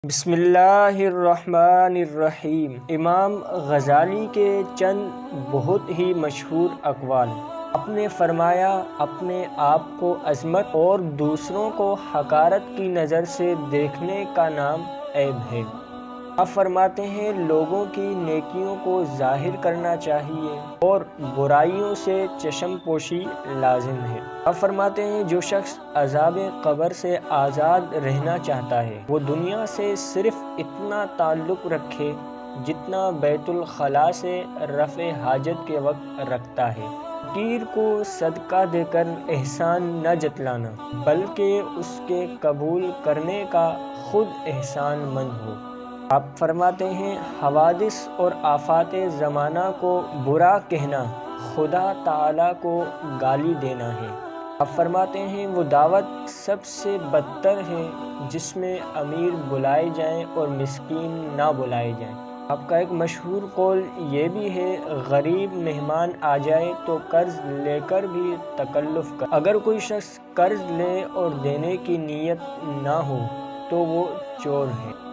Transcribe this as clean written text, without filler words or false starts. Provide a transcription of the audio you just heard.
بسم اللہ الرحمن الرحیم۔ امام غزالی کے چند بہت ہی مشہور اقوال۔ آپ نے فرمایا، اپنے آپ کو عظمت اور دوسروں کو حقارت کی نظر سے دیکھنے کا نام عیب ہے۔ آپ فرماتے ہیں، لوگوں کی نیکیوں کو ظاہر کرنا چاہیے اور برائیوں سے چشم پوشی لازم ہے۔ آپ فرماتے ہیں، جو شخص عذاب قبر سے آزاد رہنا چاہتا ہے، وہ دنیا سے صرف اتنا تعلق رکھے جتنا بیت الخلاء سے رفع حاجت کے وقت رکھتا ہے۔ فقیر کو صدقہ دے کر احسان نہ جتلانا، بلکہ اس کے قبول کرنے کا خود احسان مند ہو۔ آپ فرماتے ہیں، حوادث اور آفات زمانہ کو برا کہنا خدا تعالیٰ کو گالی دینا ہے۔ آپ فرماتے ہیں، وہ دعوت سب سے بدتر ہے جس میں امیر بلائے جائیں اور مسکین نہ بلائے جائیں۔ آپ کا ایک مشہور قول یہ بھی ہے، غریب مہمان آ جائے تو قرض لے کر بھی تکلف کر۔ اگر کوئی شخص قرض لے اور دینے کی نیت نہ ہو تو وہ چور ہے۔